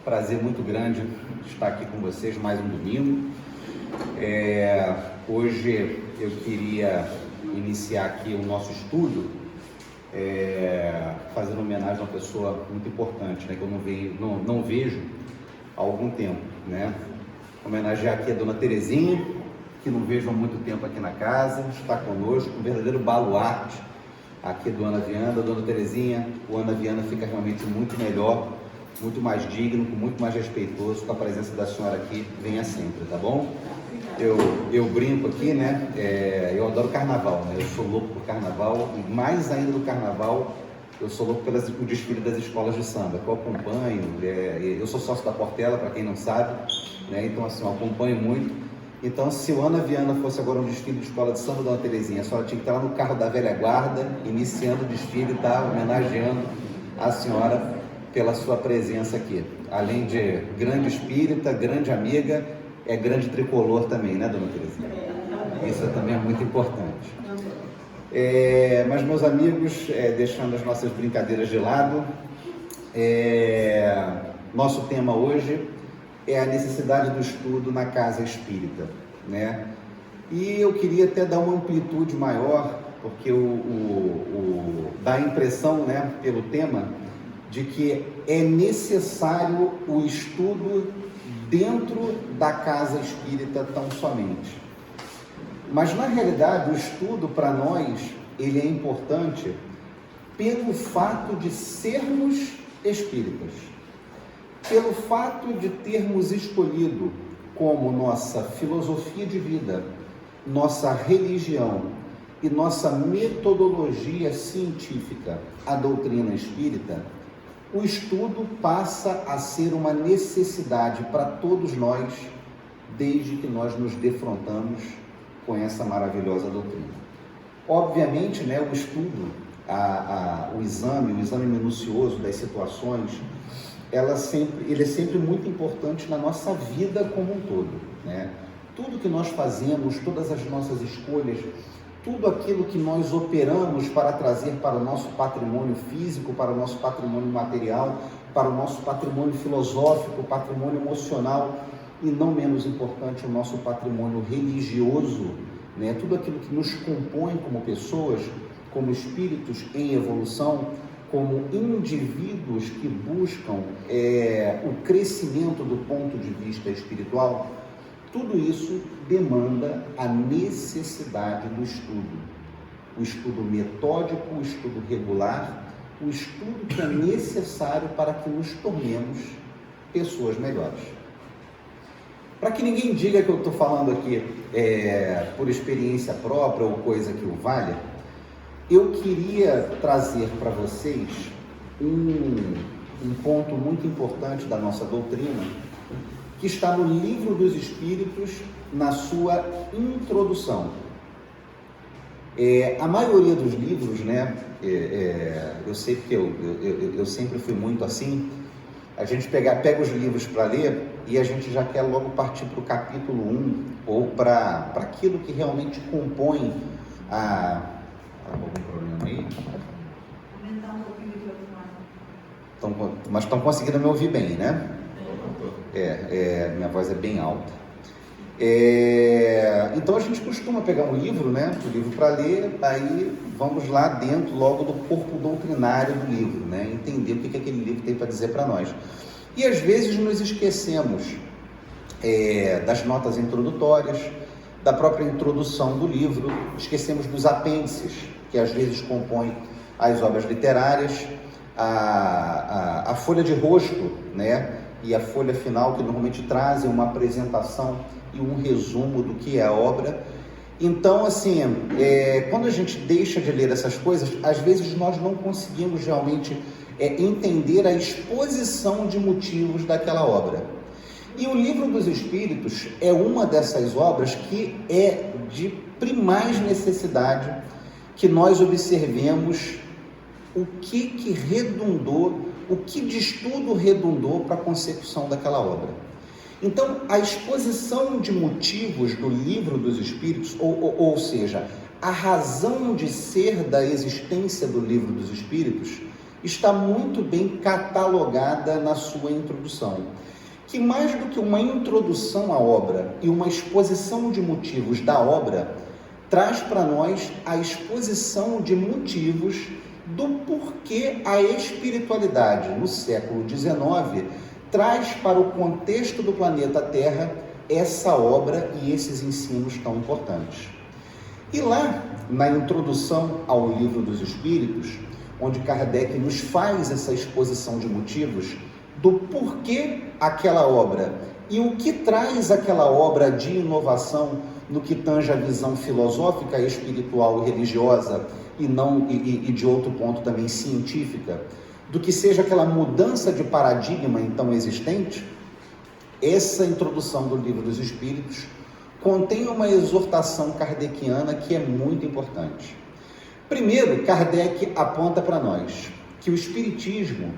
prazer muito grande estar aqui com vocês mais um domingo. Hoje eu queria iniciar aqui o nosso estudo fazendo homenagem a uma pessoa muito importante, né, que eu não vejo há algum tempo, né? Homenagear aqui a Dona Terezinha, que não vejo há muito tempo aqui na casa, está conosco, um verdadeiro baluarte aqui do Ana Viana. Dona Terezinha, o Ana Viana fica realmente muito melhor, muito mais digno, muito mais respeitoso com a presença da senhora aqui. Venha sempre, tá bom? Eu brinco aqui, né? Eu adoro carnaval, né? Eu sou louco por carnaval, e mais ainda do carnaval, eu sou louco pelo desfile das escolas de samba, que eu acompanho. Eu sou sócio da Portela, para quem não sabe, né? Então, assim, eu acompanho muito. Então, se o Ana Viana fosse agora um desfile de escola de samba, Dona Terezinha, a senhora tinha que estar lá no carro da velha guarda, iniciando o desfile, tá? Homenageando a senhora pela sua presença aqui. Além de grande espírita, grande amiga, é grande tricolor também, né, Dona Terezinha? Isso também é muito importante. Mas, meus amigos, deixando as nossas brincadeiras de lado, nosso tema hoje é a necessidade do estudo na casa espírita, né? E eu queria até dar uma amplitude maior, porque dá a impressão, né, pelo tema, de que é necessário o estudo dentro da casa espírita tão somente. Mas, na realidade, o estudo para nós, ele é importante pelo fato de sermos espíritas, pelo fato de termos escolhido como nossa filosofia de vida, nossa religião e nossa metodologia científica a doutrina espírita. O estudo passa a ser uma necessidade para todos nós, desde que nós nos defrontamos com essa maravilhosa doutrina. Obviamente, né, o estudo, o exame minucioso das situações, ele é sempre muito importante na nossa vida como um todo, né? Tudo que nós fazemos, todas as nossas escolhas, tudo aquilo que nós operamos para trazer para o nosso patrimônio físico, para o nosso patrimônio material, para o nosso patrimônio filosófico, patrimônio emocional e, não menos importante, o nosso patrimônio religioso, né? Tudo aquilo que nos compõe como pessoas, como espíritos em evolução, como indivíduos que buscam o crescimento do ponto de vista espiritual, tudo isso demanda a necessidade do estudo. O estudo metódico, o estudo regular, o estudo que é necessário para que nos tornemos pessoas melhores. Para que ninguém diga que eu estou falando aqui por experiência própria ou coisa que o valha, eu queria trazer para vocês um ponto muito importante da nossa doutrina, que está no Livro dos Espíritos, na sua introdução. A maioria dos livros, né, eu sei que eu sempre fui muito assim, a gente pega os livros para ler e a gente já quer logo partir para o capítulo 1 ou para aquilo que realmente compõe algum problema aí? Aumentar um pouquinho de automático. Mas estão conseguindo me ouvir bem, né? Minha voz é bem alta. Então a gente costuma pegar um livro, né? O livro para ler, aí vamos lá dentro logo do corpo doutrinário do livro, né? Entender o que aquele livro tem para dizer para nós. E às vezes nos esquecemos das notas introdutórias, da própria introdução do livro, esquecemos dos apêndices, que às vezes compõem as obras literárias, a folha de rosto, né? E a folha final, que normalmente trazem uma apresentação e um resumo do que é a obra. Então, assim, quando a gente deixa de ler essas coisas, às vezes nós não conseguimos realmente entender a exposição de motivos daquela obra. E o Livro dos Espíritos é uma dessas obras que é de primaz necessidade que nós observemos o que redundou, o que de estudo redundou para a consecução daquela obra. Então, a exposição de motivos do Livro dos Espíritos, ou seja, a razão de ser da existência do Livro dos Espíritos, está muito bem catalogada na sua introdução, que mais do que uma introdução à obra e uma exposição de motivos da obra, traz para nós a exposição de motivos do porquê a espiritualidade no século XIX traz para o contexto do planeta Terra essa obra e esses ensinos tão importantes. E lá, na introdução ao Livro dos Espíritos, onde Kardec nos faz essa exposição de motivos do porquê aquela obra e o que traz aquela obra de inovação no que tange a visão filosófica, espiritual e religiosa e de outro ponto também científica, do que seja aquela mudança de paradigma então existente, essa introdução do Livro dos Espíritos contém uma exortação kardeciana que é muito importante. Primeiro, Kardec aponta para nós que o Espiritismo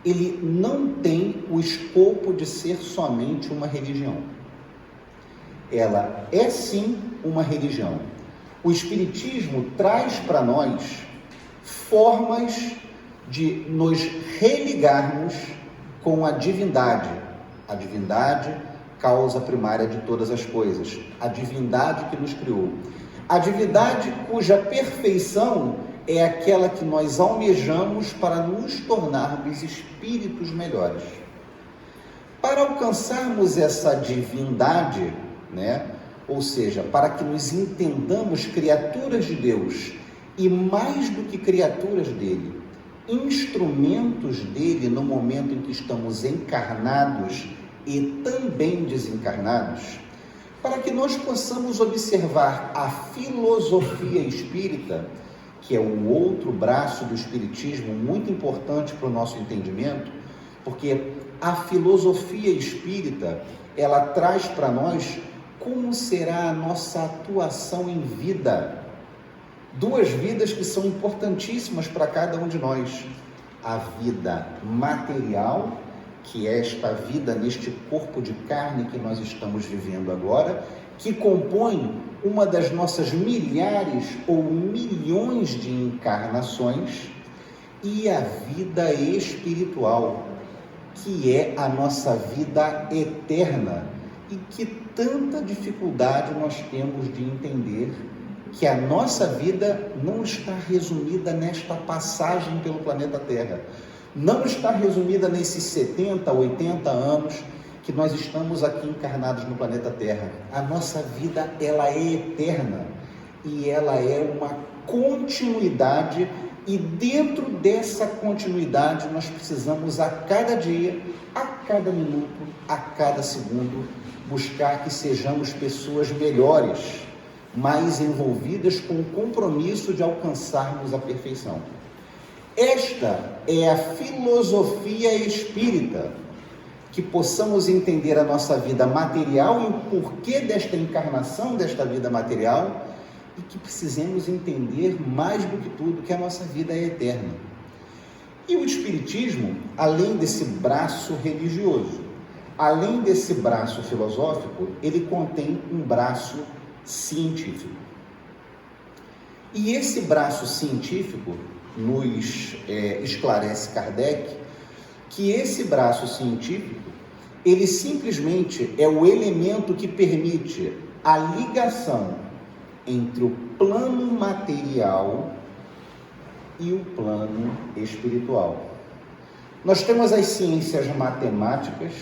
ele não tem o escopo de ser somente uma religião. Ela é sim uma religião. O Espiritismo traz para nós formas de nos religarmos com a divindade. A divindade, causa primária de todas as coisas. A divindade que nos criou. A divindade cuja perfeição é aquela que nós almejamos para nos tornarmos espíritos melhores. Para alcançarmos essa divindade, ou seja, para que nos entendamos criaturas de Deus e mais do que criaturas dele, instrumentos dele no momento em que estamos encarnados e também desencarnados, para que nós possamos observar a filosofia espírita, que é um outro braço do espiritismo muito importante para o nosso entendimento, porque a filosofia espírita, ela traz para nós como será a nossa atuação em vida. Duas vidas que são importantíssimas para cada um de nós. A vida material, que é esta vida neste corpo de carne que nós estamos vivendo agora, que compõe uma das nossas milhares ou milhões de encarnações, e a vida espiritual, que é a nossa vida eterna, e que tanta dificuldade nós temos de entender que a nossa vida não está resumida nesta passagem pelo planeta Terra, não está resumida nesses 70, 80 anos que nós estamos aqui encarnados no planeta Terra. A nossa vida, ela é eterna e ela é uma continuidade, e dentro dessa continuidade nós precisamos a cada dia, a cada minuto, a cada segundo, buscar que sejamos pessoas melhores, mais envolvidas com o compromisso de alcançarmos a perfeição. Esta é a filosofia espírita, que possamos entender a nossa vida material e o porquê desta encarnação, desta vida material, e que precisemos entender mais do que tudo que a nossa vida é eterna. E o Espiritismo, além desse braço religioso, além desse braço filosófico, ele contém um braço científico. E esse braço científico nos esclarece Kardec que esse braço científico, ele simplesmente é o elemento que permite a ligação entre o plano material e o plano espiritual. Nós temos as ciências matemáticas,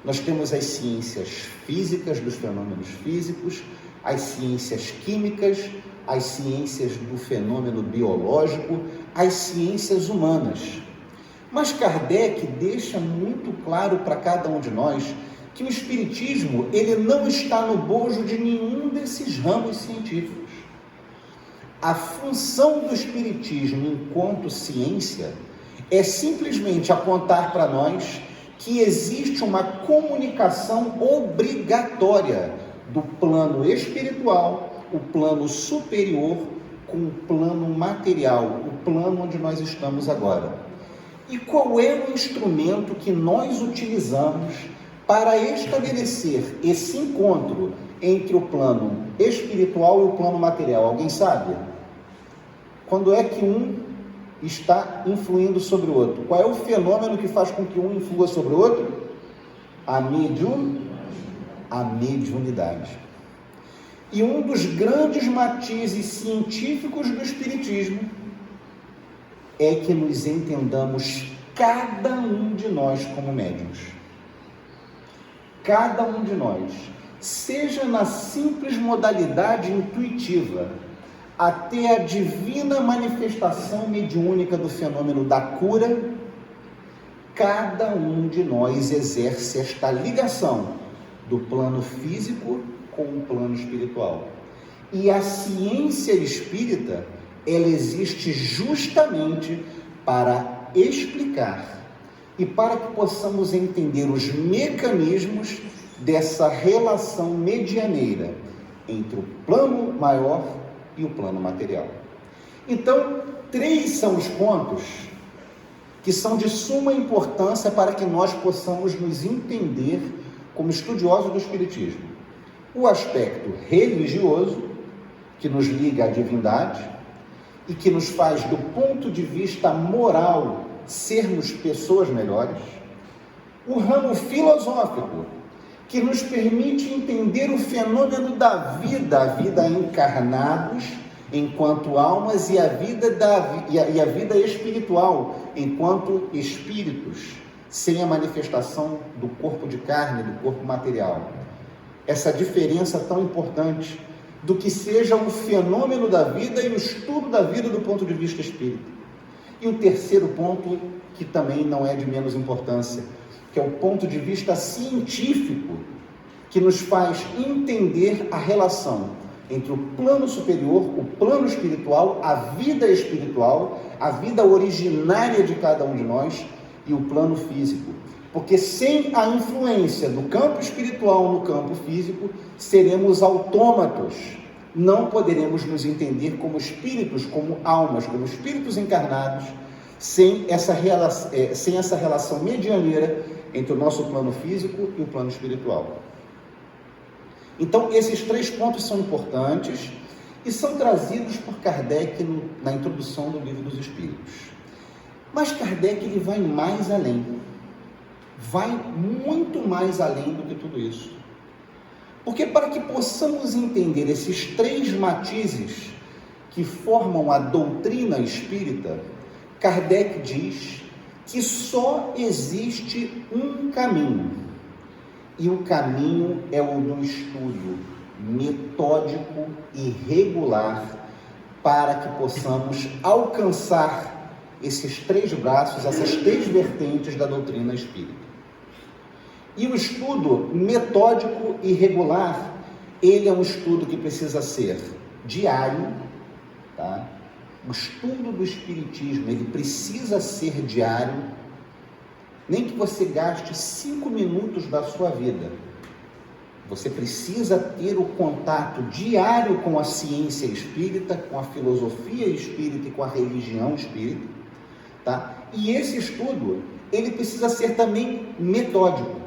nós temos as ciências físicas dos fenômenos físicos, as ciências químicas, as ciências do fenômeno biológico, as ciências humanas. Mas Kardec deixa muito claro para cada um de nós que o Espiritismo, ele não está no bojo de nenhum desses ramos científicos. A função do Espiritismo enquanto ciência é simplesmente apontar para nós que existe uma comunicação obrigatória do plano espiritual, o plano superior, com o plano material, o plano onde nós estamos agora. E qual é o instrumento que nós utilizamos para estabelecer esse encontro entre o plano espiritual e o plano material? Alguém sabe? Quando é que um está influindo sobre o outro. Qual é o fenômeno que faz com que um influa sobre o outro? A mediunidade. E um dos grandes matizes científicos do Espiritismo é que nos entendamos cada um de nós como médiuns. Cada um de nós, seja na simples modalidade intuitiva, até a divina manifestação mediúnica do fenômeno da cura, cada um de nós exerce esta ligação do plano físico com o plano espiritual. E a ciência espírita, ela existe justamente para explicar e para que possamos entender os mecanismos dessa relação medianeira entre o plano maior e o plano material. Então, 3 são os pontos que são de suma importância para que nós possamos nos entender como estudiosos do Espiritismo. O aspecto religioso, que nos liga à divindade e que nos faz, do ponto de vista moral, sermos pessoas melhores. O ramo filosófico, que nos permite entender o fenômeno da vida, a vida encarnados enquanto almas e a vida espiritual enquanto espíritos, sem a manifestação do corpo de carne, do corpo material. Essa diferença tão importante do que seja o fenômeno da vida e o estudo da vida do ponto de vista espírita. E o terceiro ponto, que também não é de menos importância, que é o ponto de vista científico, que nos faz entender a relação entre o plano superior, o plano espiritual, a vida espiritual, a vida originária de cada um de nós e o plano físico. Porque sem a influência do campo espiritual no campo físico, seremos autômatos. Não poderemos nos entender como espíritos, como almas, como espíritos encarnados, sem essa relação medianeira entre o nosso plano físico e o plano espiritual. Então, esses 3 pontos são importantes e são trazidos por Kardec na introdução do Livro dos Espíritos. Mas Kardec ele vai mais além, vai muito mais além do que tudo isso. Porque para que possamos entender esses 3 matizes que formam a doutrina espírita, Kardec diz que só existe um caminho. E o caminho é o do estudo metódico e regular para que possamos alcançar esses 3 braços, essas 3 vertentes da doutrina espírita. E o estudo metódico e regular, ele é um estudo que precisa ser diário, tá? O estudo do Espiritismo, ele precisa ser diário. Nem que você gaste 5 minutos da sua vida, você precisa ter o contato diário com a ciência espírita, com a filosofia espírita e com a religião espírita, tá? E esse estudo, ele precisa ser também metódico,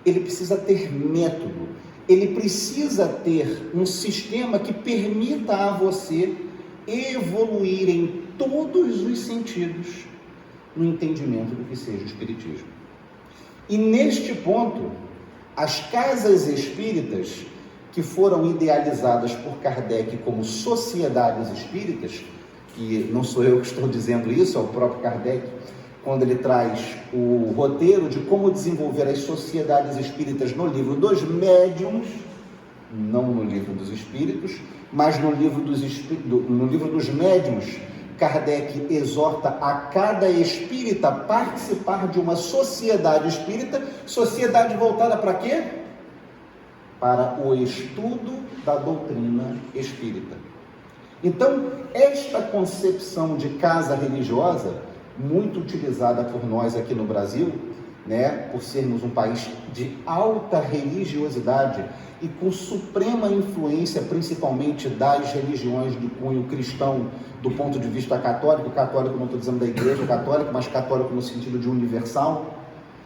ele precisa ter método, ele precisa ter um sistema que permita a você evoluir em todos os sentidos no entendimento do que seja o Espiritismo. E neste ponto, as casas espíritas, que foram idealizadas por Kardec como sociedades espíritas, e não sou eu que estou dizendo isso, é o próprio Kardec, quando ele traz o roteiro de como desenvolver as sociedades espíritas no livro dos médiuns, não no livro dos espíritos, mas no livro dos médiuns, Kardec exorta a cada espírita a participar de uma sociedade espírita, sociedade voltada para quê? Para o estudo da doutrina espírita. Então, esta concepção de casa religiosa, muito utilizada por nós aqui no Brasil, né, por sermos um país de alta religiosidade e com suprema influência, principalmente das religiões de cunho cristão, do ponto de vista católico, não estou dizendo da igreja católica, mas católico no sentido de universal,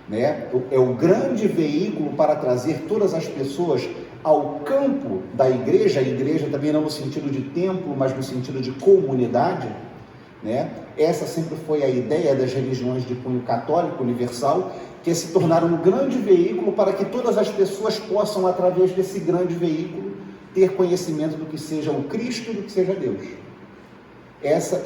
né? É o grande veículo para trazer todas as pessoas ao campo da igreja, a igreja também não no sentido de templo, mas no sentido de comunidade. né? Essa sempre foi a ideia das religiões de cunho católico universal, que se tornaram um grande veículo para que todas as pessoas possam, através desse grande veículo, ter conhecimento do que seja o Cristo e do que seja Deus.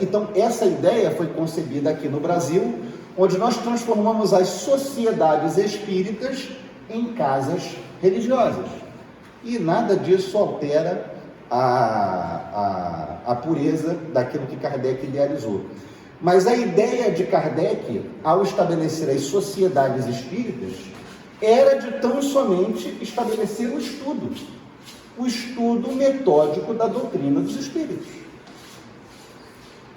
Então, essa ideia foi concebida aqui no Brasil, onde nós transformamos as sociedades espíritas em casas religiosas. E nada disso altera a pureza daquilo que Kardec idealizou. Mas a ideia de Kardec, ao estabelecer as sociedades espíritas, era de tão somente estabelecer o estudo metódico da doutrina dos espíritos.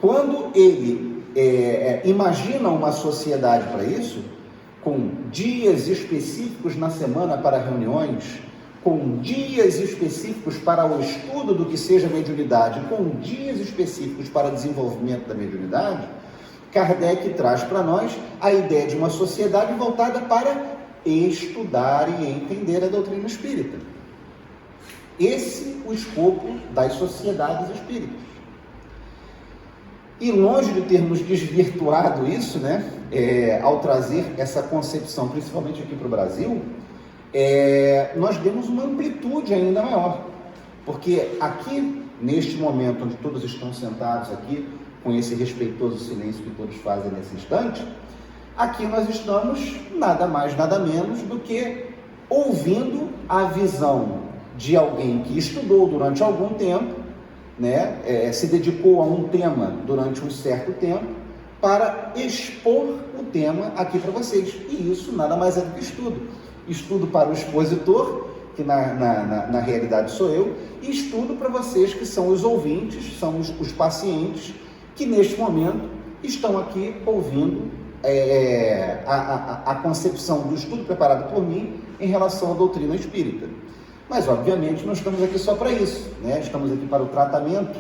Quando ele imagina uma sociedade para isso, com dias específicos na semana para reuniões, com dias específicos para o estudo do que seja mediunidade, com dias específicos para o desenvolvimento da mediunidade, Kardec traz para nós a ideia de uma sociedade voltada para estudar e entender a doutrina espírita. Esse é o escopo das sociedades espíritas. E longe de termos desvirtuado isso, né, ao trazer essa concepção, principalmente aqui para o Brasil, nós demos uma amplitude ainda maior, porque aqui, neste momento onde todos estão sentados aqui, com esse respeitoso silêncio que todos fazem nesse instante, aqui nós estamos nada mais, nada menos do que ouvindo a visão de alguém que estudou durante algum tempo, né, se dedicou a um tema durante um certo tempo, para expor o tema aqui para vocês. E isso nada mais é do que estudo. Estudo para o expositor, que na realidade sou eu, e estudo para vocês que são os ouvintes, são os pacientes, que neste momento estão aqui ouvindo a concepção do estudo preparado por mim em relação à doutrina espírita. Mas, obviamente, não estamos aqui só para isso, né? Estamos aqui para o tratamento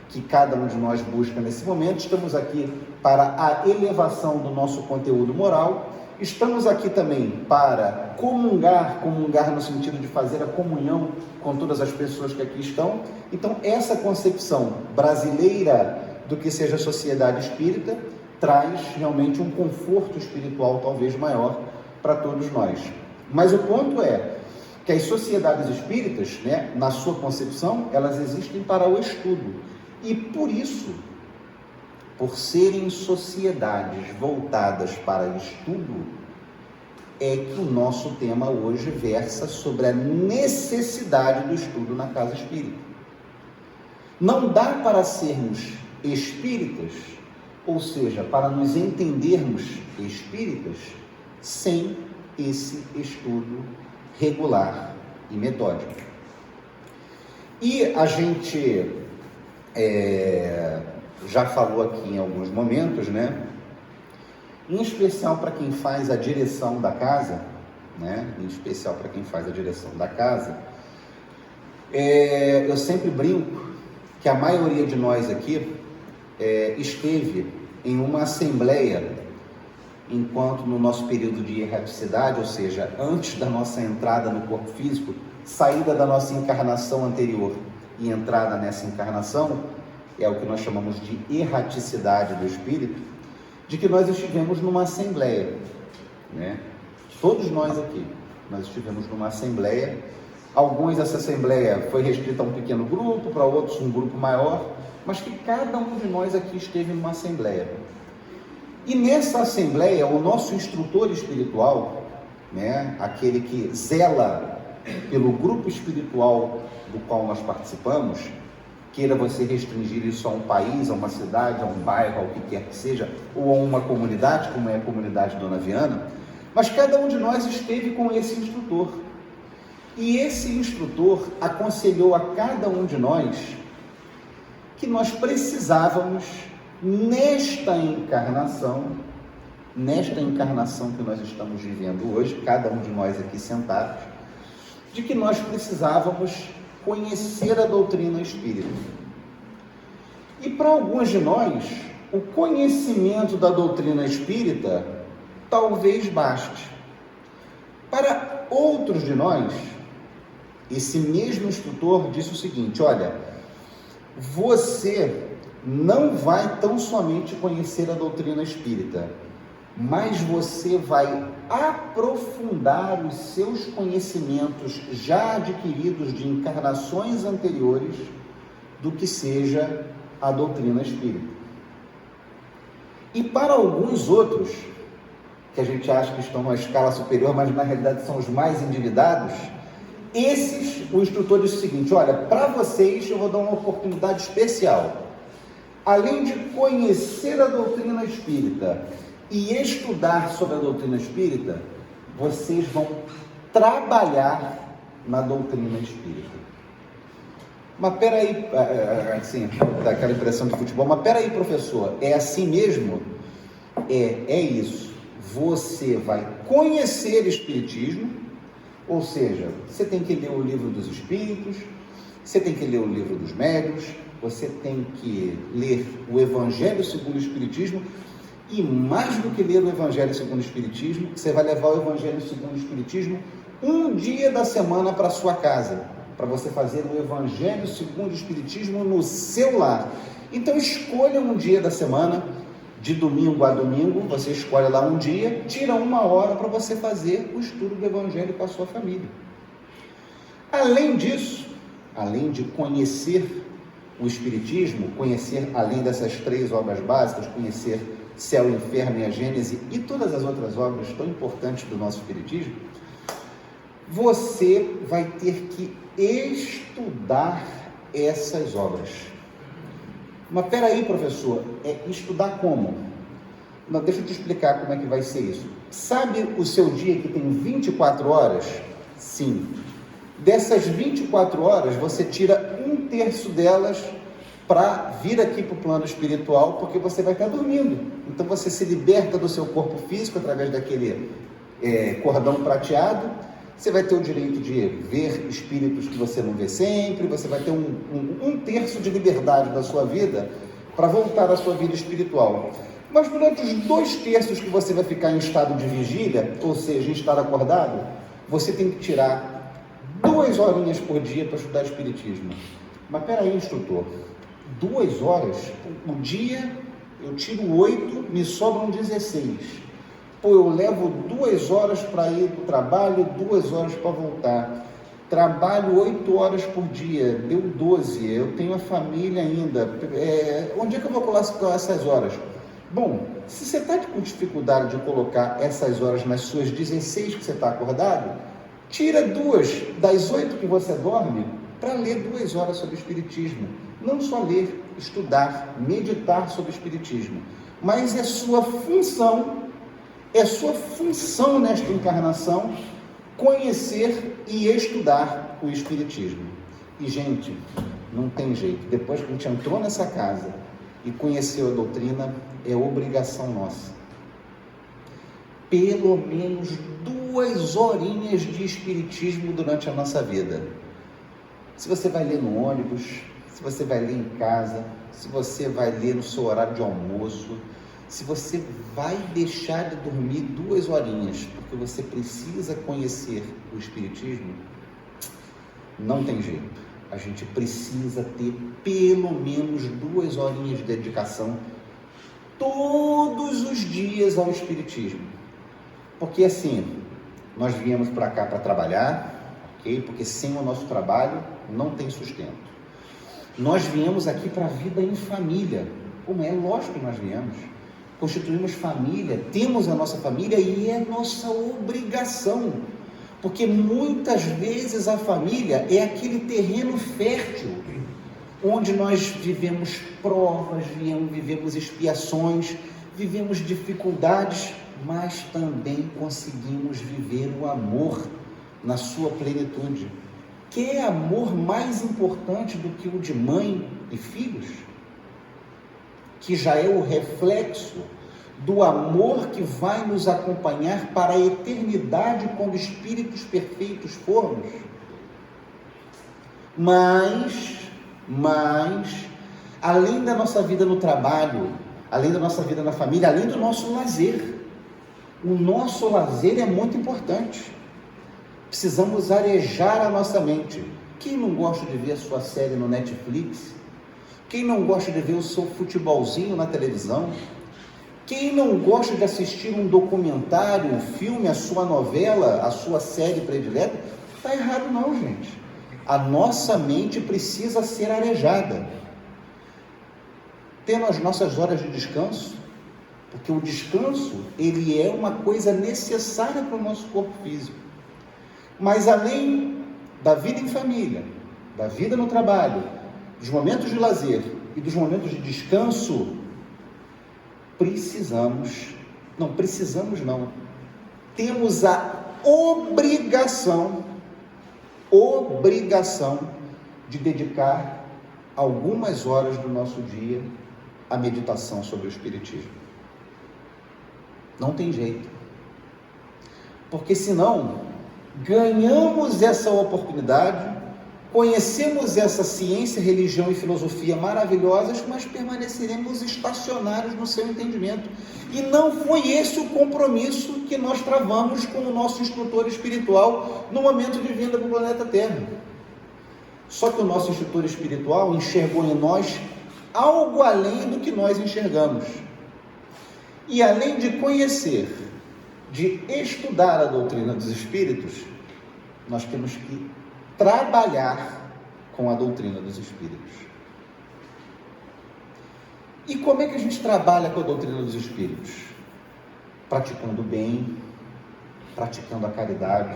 que cada um de nós busca nesse momento, estamos aqui para a elevação do nosso conteúdo moral, estamos aqui também para comungar no sentido de fazer a comunhão com todas as pessoas que aqui estão. Então, essa concepção brasileira do que seja a sociedade espírita traz realmente um conforto espiritual talvez maior para todos nós. Mas o ponto é que as sociedades espíritas, né, na sua concepção, elas existem para o estudo. E por isso, por serem sociedades voltadas para estudo, é que o nosso tema hoje versa sobre a necessidade do estudo na casa espírita. Não dá para sermos espíritas, ou seja, para nos entendermos espíritas, sem esse estudo regular e metódico. E a gente já falou aqui em alguns momentos, né? Em especial para quem faz a direção da casa, né? Em especial para quem faz a direção da casa, eu sempre brinco que a maioria de nós aqui esteve em uma assembleia enquanto no nosso período de erraticidade, ou seja, antes da nossa entrada no corpo físico, saída da nossa encarnação anterior e entrada nessa encarnação, é o que nós chamamos de erraticidade do espírito, de que nós estivemos numa assembleia, né? Todos nós aqui, nós estivemos numa assembleia. Alguns, essa assembleia foi restrita a um pequeno grupo, para outros um grupo maior, mas que cada um de nós aqui esteve numa assembleia. E nessa assembleia, o nosso instrutor espiritual, né, aquele que zela pelo grupo espiritual do qual nós participamos, queira você restringir isso a um país, a uma cidade, a um bairro, ao que quer que seja, ou a uma comunidade, como é a comunidade Dona Viana, mas cada um de nós esteve com esse instrutor. E esse instrutor aconselhou a cada um de nós que nós precisávamos, nesta encarnação que nós estamos vivendo hoje, cada um de nós aqui sentados, de que nós precisávamos conhecer a doutrina espírita. E para alguns de nós, o conhecimento da doutrina espírita talvez baste. Para outros de nós, esse mesmo instrutor disse o seguinte: olha, você não vai tão somente conhecer a doutrina espírita, mas você vai aprofundar os seus conhecimentos já adquiridos de encarnações anteriores do que seja a doutrina espírita. E para alguns outros, que a gente acha que estão numa escala superior, mas na realidade são os mais endividados, esses, o instrutor diz o seguinte: olha, para vocês eu vou dar uma oportunidade especial. Além de conhecer a doutrina espírita e estudar sobre a doutrina espírita, vocês vão trabalhar na doutrina espírita. Mas peraí, assim, dá aquela impressão de futebol, mas peraí, professor, é assim mesmo? É isso. Você vai conhecer espiritismo, ou seja, você tem que ler o livro dos espíritos, você tem que ler o livro dos médiuns, você tem que ler o Evangelho segundo o Espiritismo, e mais do que ler o Evangelho segundo o Espiritismo, você vai levar o Evangelho segundo o Espiritismo um dia da semana para sua casa, para você fazer o Evangelho segundo o Espiritismo no seu lar. Então escolha um dia da semana, de domingo a domingo, você escolhe lá um dia, tira 1 hora para você fazer o estudo do Evangelho com a sua família. Além disso, além de conhecer o Espiritismo, conhecer, além dessas 3 obras básicas, conhecer Céu, Inferno e a Gênese e todas as outras obras tão importantes do nosso Espiritismo, você vai ter que estudar essas obras. Mas peraí, professor, estudar como? Não, deixa eu te explicar como é que vai ser isso. Sabe o seu dia que tem 24 horas? Sim. Dessas 24 horas, você tira 1/3 delas para vir aqui para o plano espiritual, porque você vai estar dormindo. Então você se liberta do seu corpo físico através daquele cordão prateado. Você vai ter o direito de ver espíritos que você não vê sempre, você vai ter 1/3 de liberdade da sua vida para voltar à sua vida espiritual. Mas durante os 2/3 que você vai ficar em estado de vigília, ou seja, em estado acordado, você tem que tirar 2 horinhas por dia para estudar espiritismo. Mas peraí, instrutor, 2 horas? O dia eu tiro 8, me sobram 16. Pô, eu levo 2 horas para ir para o trabalho, 2 horas para voltar. Trabalho 8 horas por dia, deu 12. Eu tenho a família ainda. Onde é que eu vou colocar essas horas? Bom, se você está com dificuldade de colocar essas horas nas suas 16 que você está acordado, tira 2 das 8 que você dorme para ler 2 horas sobre Espiritismo. Não só ler, estudar, meditar sobre Espiritismo, mas é sua função nesta encarnação conhecer e estudar o Espiritismo. E, gente, não tem jeito. Depois que a gente entrou nessa casa e conheceu a doutrina, é obrigação nossa. Pelo menos 2 horinhas de Espiritismo durante a nossa vida. Se você vai ler no ônibus, se você vai ler em casa, se você vai ler no seu horário de almoço, se você vai deixar de dormir 2 horinhas, porque você precisa conhecer o Espiritismo, não tem jeito. A gente precisa ter pelo menos 2 horinhas de dedicação todos os dias ao Espiritismo. Porque assim, nós viemos para cá para trabalhar, ok? Porque sem o nosso trabalho não tem sustento. Nós viemos aqui para a vida em família, como é lógico que nós viemos. Constituímos família, temos a nossa família e é nossa obrigação, porque muitas vezes a família é aquele terreno fértil, onde nós vivemos provas, vivemos expiações, vivemos dificuldades, mas também conseguimos viver o amor na sua plenitude. Que amor mais importante do que o de mãe e filhos? Que já é o reflexo do amor que vai nos acompanhar para a eternidade quando espíritos perfeitos formos. Mas, além da nossa vida no trabalho, além da nossa vida na família, além do nosso lazer, o nosso lazer é muito importante. Precisamos arejar a nossa mente. Quem não gosta de ver a sua série no Netflix? Quem não gosta de ver o seu futebolzinho na televisão? Quem não gosta de assistir um documentário, um filme, a sua novela, a sua série predileta? Está errado não, gente. A nossa mente precisa ser arejada. Tendo as nossas horas de descanso, porque o descanso, ele é uma coisa necessária para o nosso corpo físico. Mas além da vida em família, da vida no trabalho, dos momentos de lazer e dos momentos de descanso, temos a obrigação de dedicar algumas horas do nosso dia à meditação sobre o Espiritismo. Não tem jeito. Porque senão, ganhamos essa oportunidade, conhecemos essa ciência, religião e filosofia maravilhosas, mas permaneceremos estacionários no seu entendimento. E não foi esse o compromisso que nós travamos com o nosso instrutor espiritual no momento de vinda para o planeta Terra. Só que o nosso instrutor espiritual enxergou em nós algo além do que nós enxergamos. E além de conhecer, de estudar a doutrina dos Espíritos, nós temos que trabalhar com a doutrina dos Espíritos. E como é que a gente trabalha com a doutrina dos Espíritos? Praticando o bem, praticando a caridade,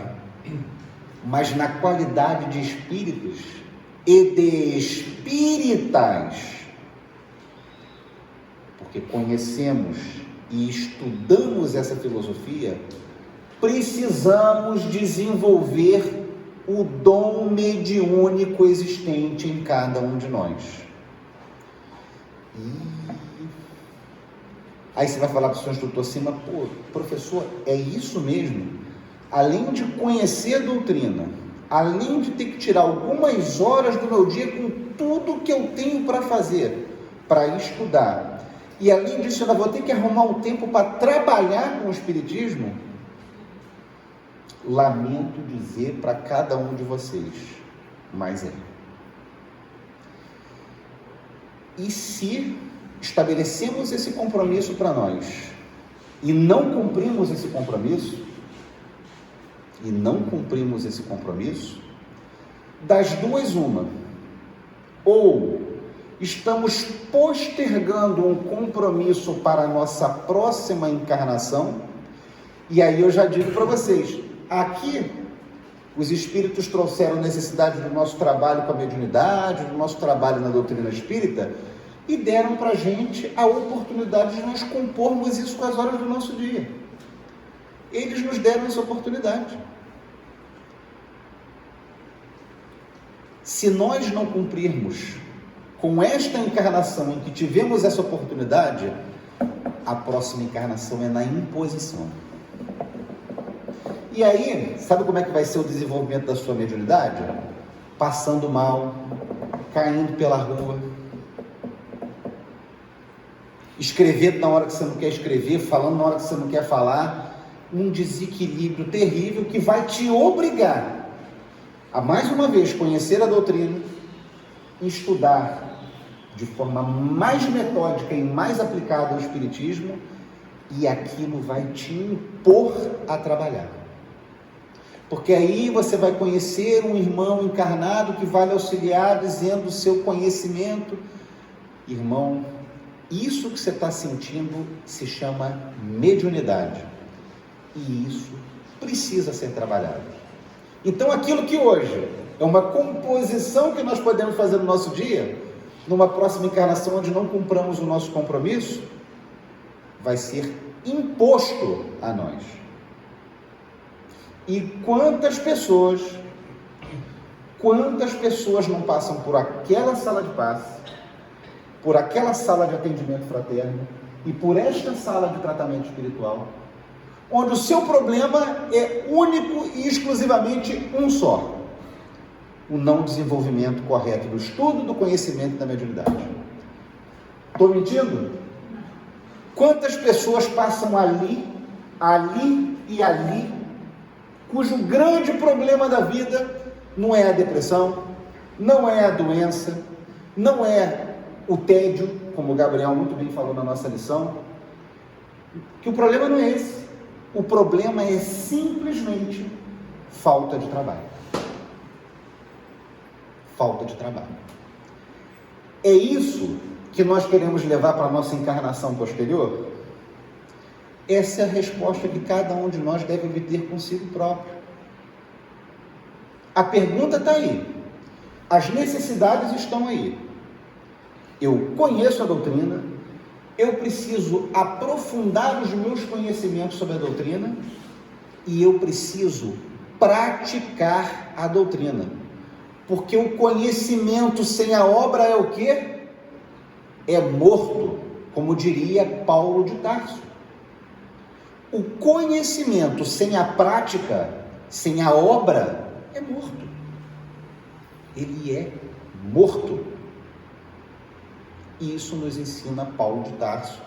mas na qualidade de espíritos e de espíritas, porque conhecemos e estudamos essa filosofia, precisamos desenvolver o dom mediúnico existente em cada um de nós. Aí você vai falar para o seu instrutor assim, mas, professor, é isso mesmo? Além de conhecer a doutrina, além de ter que tirar algumas horas do meu dia com tudo que eu tenho para fazer, para estudar, e além disso eu ainda vou ter que arrumar um tempo para trabalhar com o Espiritismo, lamento dizer para cada um de vocês, mas é. E se estabelecemos esse compromisso para nós e não cumprimos esse compromisso, das duas uma, ou estamos postergando um compromisso para a nossa próxima encarnação, e aí eu já digo para vocês, aqui os Espíritos trouxeram necessidade do nosso trabalho com a mediunidade, do nosso trabalho na doutrina espírita, e deram para a gente a oportunidade de nós compormos isso com as horas do nosso dia. Eles nos deram essa oportunidade. Se nós não cumprirmos com esta encarnação em que tivemos essa oportunidade, a próxima encarnação é na imposição. E aí, sabe como é que vai ser o desenvolvimento da sua mediunidade? Passando mal, caindo pela rua, escrevendo na hora que você não quer escrever, falando na hora que você não quer falar, um desequilíbrio terrível que vai te obrigar a, mais uma vez, conhecer a doutrina, estudar de forma mais metódica e mais aplicada ao Espiritismo, e aquilo vai te impor a trabalhar. Porque aí você vai conhecer um irmão encarnado que vai lhe auxiliar dizendo o seu conhecimento. Irmão, isso que você está sentindo se chama mediunidade. E isso precisa ser trabalhado. Então aquilo que hoje é uma composição que nós podemos fazer no nosso dia, numa próxima encarnação onde não cumpramos o nosso compromisso, vai ser imposto a nós. E quantas pessoas não passam por aquela sala de passe, por aquela sala de atendimento fraterno e por esta sala de tratamento espiritual, onde o seu problema é único e exclusivamente um só: o não desenvolvimento correto do estudo, do conhecimento e da mediunidade. Estou mentindo? Quantas pessoas passam ali e ali, cujo grande problema da vida não é a depressão, não é a doença, não é o tédio, como o Gabriel muito bem falou na nossa lição, que o problema não é esse. O problema é simplesmente falta de trabalho. Falta de trabalho. É isso que nós queremos levar para a nossa encarnação posterior? Essa é a resposta que cada um de nós deve obter consigo próprio. A pergunta está aí. As necessidades estão aí. Eu conheço a doutrina, eu preciso aprofundar os meus conhecimentos sobre a doutrina e eu preciso praticar a doutrina. Porque o conhecimento sem a obra é o quê? É morto, como diria Paulo de Tarso. O conhecimento sem a prática, sem a obra, é morto. Ele é morto. E isso nos ensina Paulo de Tarso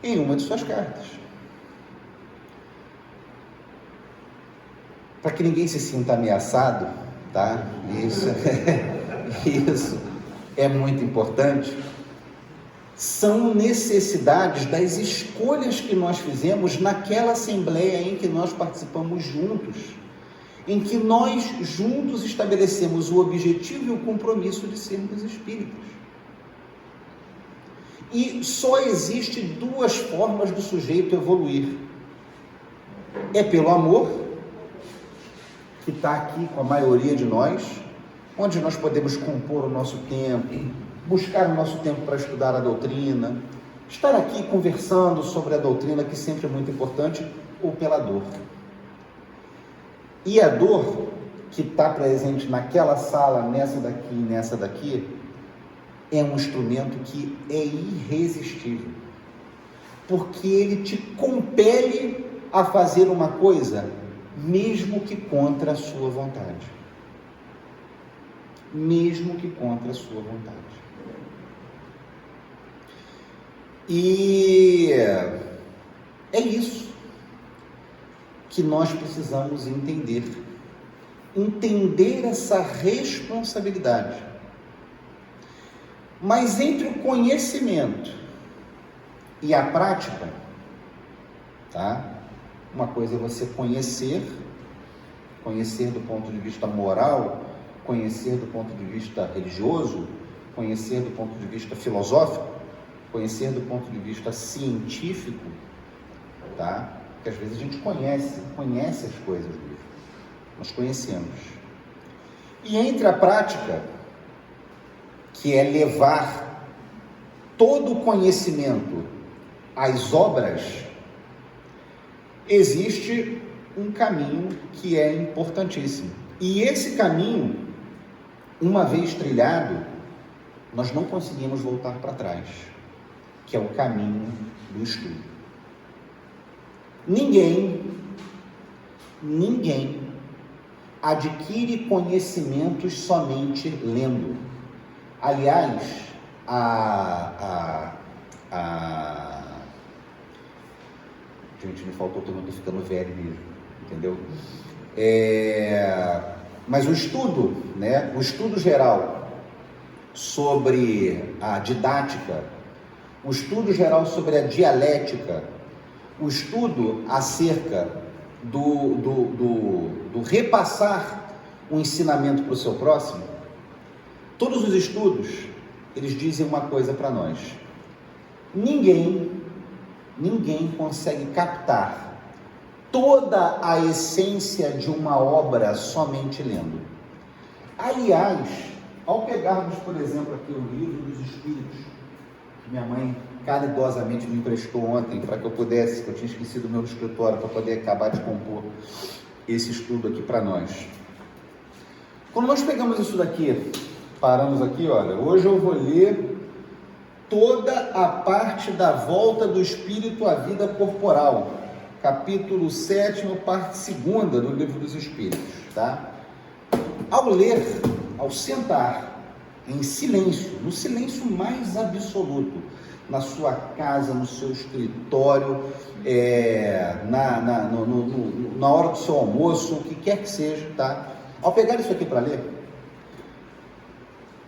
em uma de suas cartas. Para que ninguém se sinta ameaçado, tá? Isso é muito importante. São necessidades das escolhas que nós fizemos naquela assembleia em que nós participamos juntos, em que nós juntos estabelecemos o objetivo e o compromisso de sermos espíritas. E só existe duas formas do sujeito evoluir. É pelo amor, que está aqui com a maioria de nós, onde nós podemos compor o nosso tempo, buscar o nosso tempo para estudar a doutrina, estar aqui conversando sobre a doutrina, que sempre é muito importante, ou pela dor. E a dor que está presente naquela sala, nessa daqui e nessa daqui, é um instrumento que é irresistível, porque ele te compele a fazer uma coisa, mesmo que contra a sua vontade. Mesmo que contra a sua vontade. E é isso que nós precisamos entender. Entender essa responsabilidade. Mas entre o conhecimento e a prática, tá? Uma coisa é você conhecer do ponto de vista moral, conhecer do ponto de vista religioso, conhecer do ponto de vista filosófico, conhecer do ponto de vista científico, tá? Porque às vezes a gente conhece as coisas mesmo, nós conhecemos. E entre a prática, que é levar todo o conhecimento às obras, existe um caminho que é importantíssimo. E esse caminho, uma vez trilhado, nós não conseguimos voltar para trás, que é o caminho do estudo. Ninguém adquire conhecimentos somente lendo. Aliás, gente, me faltou, todo mundo ficando velho mesmo, entendeu? Mas o estudo, né? O estudo geral sobre a didática, o estudo geral sobre a dialética, o estudo acerca do repassar o ensinamento para o seu próximo, todos os estudos, eles dizem uma coisa para nós: ninguém consegue captar toda a essência de uma obra somente lendo. Aliás, ao pegarmos, por exemplo, aqui o Livro dos Espíritos, que minha mãe caridosamente me emprestou ontem para que eu pudesse, que eu tinha esquecido o meu escritório para poder acabar de compor esse estudo aqui para nós. Quando nós pegamos isso daqui, paramos aqui, olha, hoje eu vou ler toda a parte da volta do espírito à vida corporal, capítulo 7, parte 2 do Livro dos Espíritos, tá? Ao ler, ao sentar em silêncio, no silêncio mais absoluto, na sua casa, no seu escritório, na hora do seu almoço, o que quer que seja, tá? Ao pegar isso aqui para ler,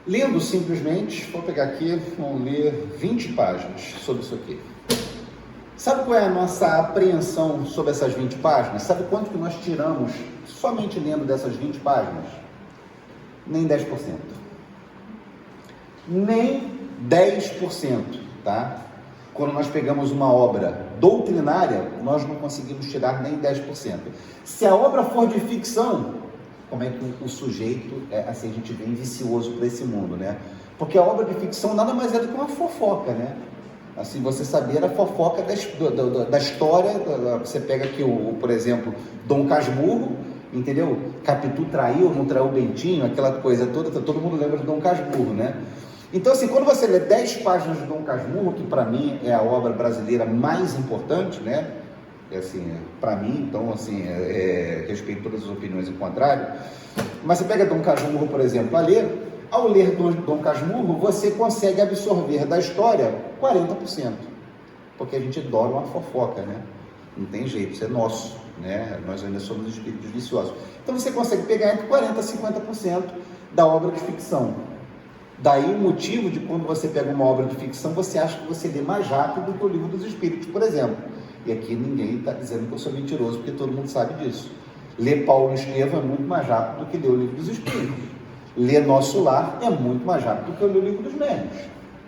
Lendo simplesmente, vou pegar aqui, vamos ler 20 páginas sobre isso aqui. Sabe qual é a nossa apreensão sobre essas 20 páginas? Sabe quanto que nós tiramos somente lendo dessas 20 páginas? Nem 10%. Nem 10%, tá? Quando nós pegamos uma obra doutrinária, nós não conseguimos tirar nem 10%. Se a obra for de ficção, como é que o sujeito, assim, a gente vem vicioso para esse mundo, né? Porque a obra de ficção nada mais é do que uma fofoca, né? Assim, você saber a fofoca da história, você pega aqui, por exemplo, Dom Casmurro, entendeu? Capitu traiu, não traiu o Bentinho, aquela coisa toda, todo mundo lembra de Dom Casmurro, né? Então, assim, quando você lê 10 páginas de Dom Casmurro, que para mim é a obra brasileira mais importante, né? Assim, para mim, então, assim, respeito todas as opiniões em contrário, mas você pega Dom Casmurro, por exemplo, ao ler Dom Casmurro, você consegue absorver da história 40%, porque a gente adora uma fofoca, né? Não tem jeito, isso é nosso, né? Nós ainda somos espíritos viciosos. Então você consegue pegar entre 40% a 50% da obra de ficção. Daí o motivo de quando você pega uma obra de ficção, você acha que você lê mais rápido do que o Livro dos Espíritos, por exemplo. E aqui ninguém está dizendo que eu sou mentiroso, porque todo mundo sabe disso. Ler Paulo Estevam é muito mais rápido do que ler o Livro dos Espíritos. Ler Nosso Lar é muito mais rápido do que ler o Livro dos Médiuns.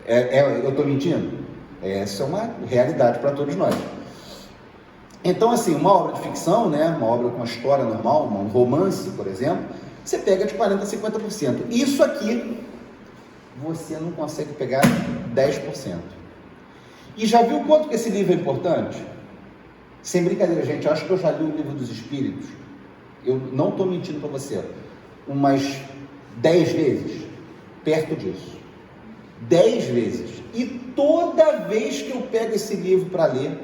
Eu estou mentindo? Essa é uma realidade para todos nós. Então, assim, uma obra de ficção, né, uma obra com uma história normal, um romance, por exemplo, você pega de 40% a 50%. Isso aqui, você não consegue pegar 10%. E já viu quanto que esse livro é importante? Sem brincadeira, gente, eu acho que eu já li o Livro dos Espíritos, eu não estou mentindo para você, umas 10 vezes, perto disso. 10 vezes. E toda vez que eu pego esse livro para ler,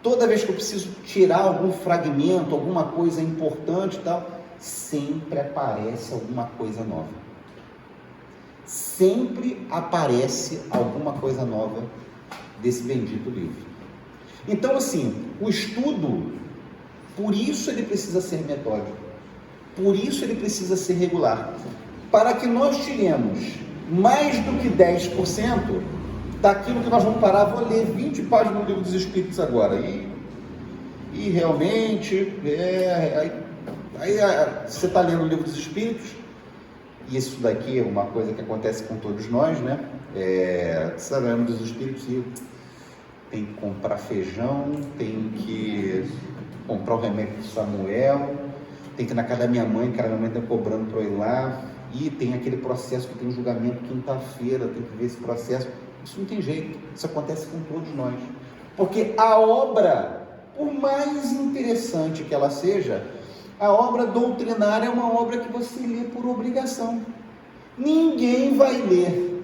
toda vez que eu preciso tirar algum fragmento, alguma coisa importante e tal, sempre aparece alguma coisa nova. Sempre aparece alguma coisa nova desse bendito livro. Então, assim, o estudo, por isso ele precisa ser metódico, por isso ele precisa ser regular, para que nós tiremos mais do que 10% daquilo que nós vamos parar. Vou ler 20 páginas do Livro dos Espíritos agora, e realmente, aí você está lendo o Livro dos Espíritos, e isso daqui é uma coisa que acontece com todos nós, né? Você está lendo o Livro dos Espíritos e tem que comprar feijão, tem que comprar o remédio de Samuel, tem que ir na casa da minha mãe, que a minha mãe está cobrando para eu ir lá, e tem aquele processo que tem um julgamento quinta-feira, tem que ver esse processo. Isso não tem jeito, isso acontece com todos nós, porque a obra, por mais interessante que ela seja, a obra doutrinária é uma obra que você lê por obrigação. Ninguém vai ler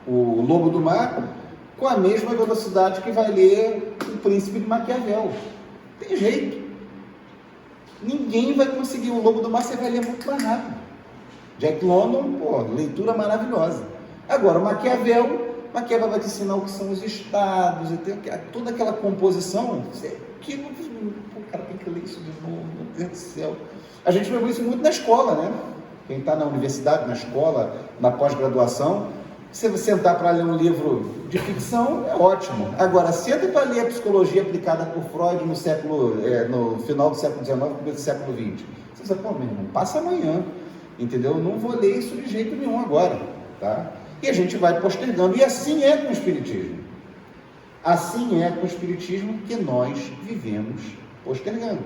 o Lobo do Mar com a mesma velocidade que vai ler o Príncipe de Maquiavel. Tem jeito. Ninguém vai conseguir. O Lobo do Mar você vai ler muito mais rápido. Jack London, leitura maravilhosa. Agora, o Maquiavel vai te ensinar o que são os estados, e toda aquela composição, que o cara tem que ler isso de novo, meu Deus do céu. A gente vê isso muito na escola, né? Quem está na universidade, na escola, na pós-graduação, se você sentar para ler um livro de ficção, é ótimo. Agora, senta para ler a psicologia aplicada por Freud no final do século XIX, começo do século XX. Você fala, meu irmão, passa amanhã, entendeu? Não vou ler isso de jeito nenhum agora, tá? E a gente vai postergando. E assim é com o Espiritismo. Assim é com o Espiritismo que nós vivemos postergando.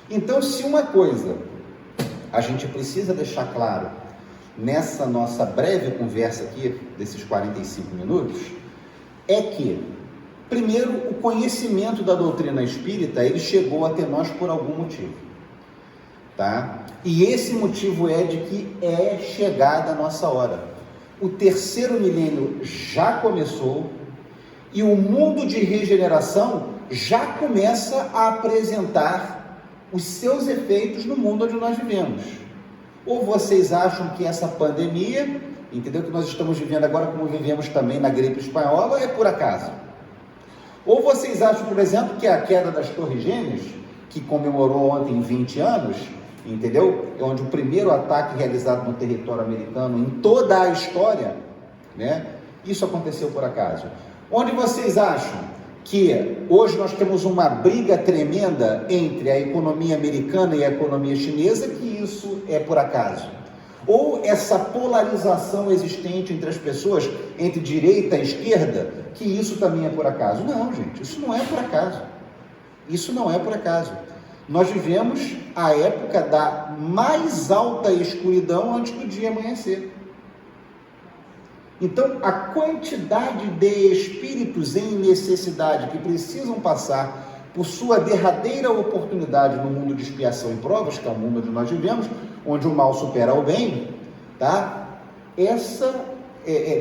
Então, se uma coisa a gente precisa deixar claro nessa nossa breve conversa aqui, desses 45 minutos, é que, primeiro, o conhecimento da doutrina espírita, ele chegou até nós por algum motivo, tá? E esse motivo é de que é chegada a nossa hora. O terceiro milênio já começou e o mundo de regeneração já começa a apresentar os seus efeitos no mundo onde nós vivemos. Ou vocês acham que essa pandemia, entendeu, que nós estamos vivendo agora, como vivemos também na gripe espanhola, é por acaso? Ou vocês acham, por exemplo, que a queda das Torres Gêmeas, que comemorou ontem 20 anos, entendeu? É onde o primeiro ataque realizado no território americano em toda a história, né? Isso aconteceu por acaso. Onde vocês acham que hoje nós temos uma briga tremenda entre a economia americana e a economia chinesa, que isso é por acaso? Ou essa polarização existente entre as pessoas, entre direita e esquerda, que isso também é por acaso? Não, gente, isso não é por acaso. Isso não é por acaso. Nós vivemos a época da mais alta escuridão antes do dia amanhecer. Então, a quantidade de espíritos em necessidade que precisam passar por sua derradeira oportunidade no mundo de expiação e provas, que é o mundo onde nós vivemos, onde o mal supera o bem, tá? Essa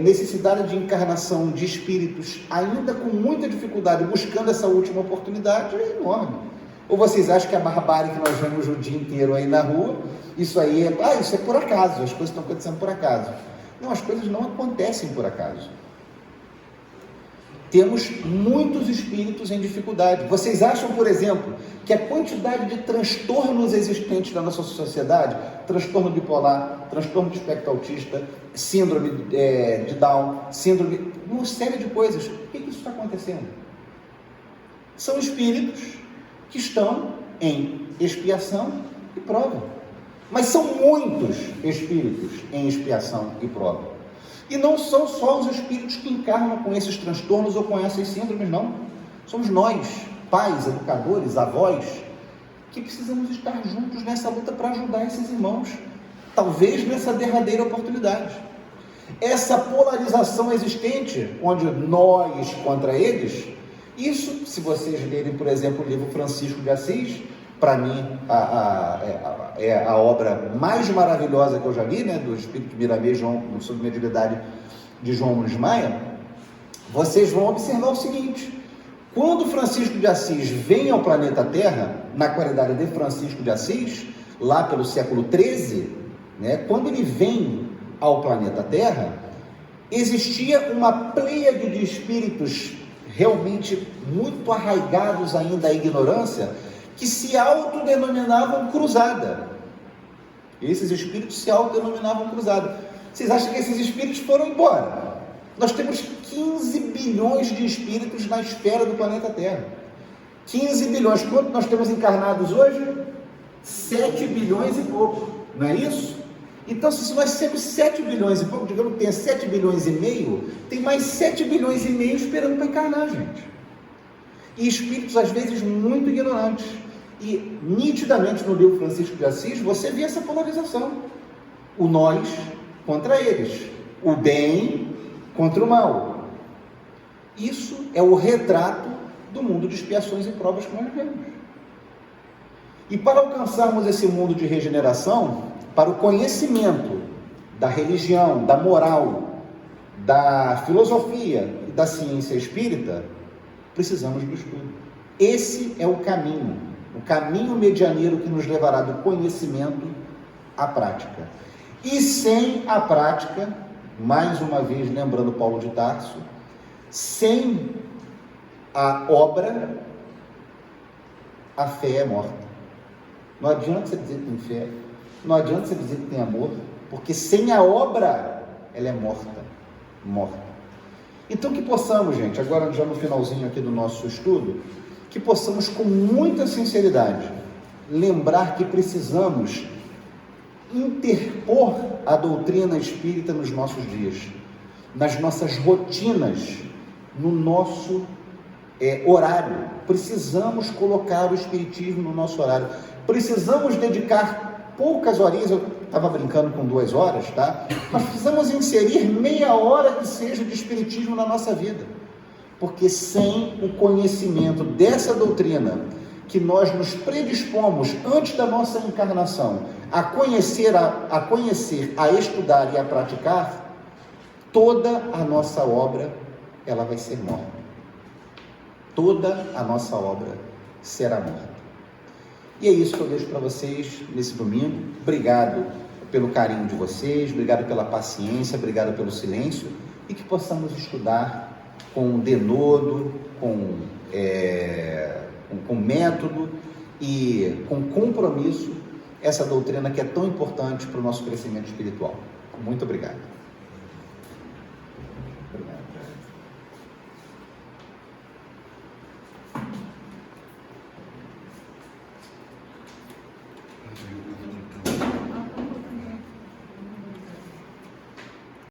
necessidade de encarnação de espíritos, ainda com muita dificuldade, buscando essa última oportunidade, é enorme. Ou vocês acham que a barbárie que nós vemos o dia inteiro aí na rua, isso aí isso é por acaso, as coisas estão acontecendo por acaso. Não, as coisas não acontecem por acaso. Temos muitos espíritos em dificuldade. Vocês acham, por exemplo, que a quantidade de transtornos existentes na nossa sociedade, transtorno bipolar, transtorno de espectro autista, síndrome de Down, uma série de coisas, por que isso está acontecendo? São espíritos que estão em expiação e prova. Mas são muitos espíritos em expiação e prova. E não são só os espíritos que encarnam com esses transtornos ou com essas síndromes, não. Somos nós, pais, educadores, avós, que precisamos estar juntos nessa luta para ajudar esses irmãos, talvez nessa derradeira oportunidade. Essa polarização existente, onde nós contra eles, isso, se vocês lerem, por exemplo, o livro Francisco de Assis, para mim, é a obra mais maravilhosa que eu já li, né, do Espírito Miramês, sob mediunidade de João Nunes Maia, vocês vão observar o seguinte: quando Francisco de Assis vem ao planeta Terra, na qualidade de Francisco de Assis, lá pelo século XIII, né, quando ele vem ao planeta Terra, existia uma pleiade de espíritos realmente muito arraigados ainda à ignorância, que se autodenominavam cruzada. Esses espíritos se autodenominavam cruzada. Vocês acham que esses espíritos foram embora? Nós temos 15 bilhões de espíritos na esfera do planeta Terra. 15 bilhões. Quanto nós temos encarnados hoje? 7 bilhões e pouco. Não é isso? Então, se nós temos 7 bilhões e pouco, digamos que tenha 7 bilhões e meio, tem mais 7 bilhões e meio esperando para encarnar, gente. E espíritos, às vezes, muito ignorantes. E, nitidamente, no livro Francisco de Assis, você vê essa polarização. O nós contra eles. O bem contra o mal. Isso é o retrato do mundo de expiações e provas que nós vivemos. E para alcançarmos esse mundo de regeneração, para o conhecimento da religião, da moral, da filosofia e da ciência espírita, precisamos do estudo. Esse é o caminho medianeiro que nos levará do conhecimento à prática. E sem a prática, mais uma vez lembrando Paulo de Tarso, sem a obra, a fé é morta. Não adianta você dizer que tem fé, não adianta você dizer que tem amor, porque sem a obra, ela é morta. Então que possamos, gente, agora já no finalzinho aqui do nosso estudo, que possamos com muita sinceridade lembrar que precisamos interpor a doutrina espírita nos nossos dias, nas nossas rotinas, no nosso horário. Precisamos colocar o espiritismo no nosso horário. Precisamos dedicar poucas horinhas, eu estava brincando com 2 horas, tá? Mas precisamos inserir meia hora que seja de espiritismo na nossa vida. Porque sem o conhecimento dessa doutrina, que nós nos predispomos antes da nossa encarnação a conhecer, a estudar e a praticar, toda a nossa obra, ela vai ser morta. Toda a nossa obra será morta. E é isso que eu deixo para vocês nesse domingo. Obrigado pelo carinho de vocês, obrigado pela paciência, obrigado pelo silêncio, e que possamos estudar com denodo, com método e com compromisso, essa doutrina que é tão importante para o nosso crescimento espiritual. Muito obrigado.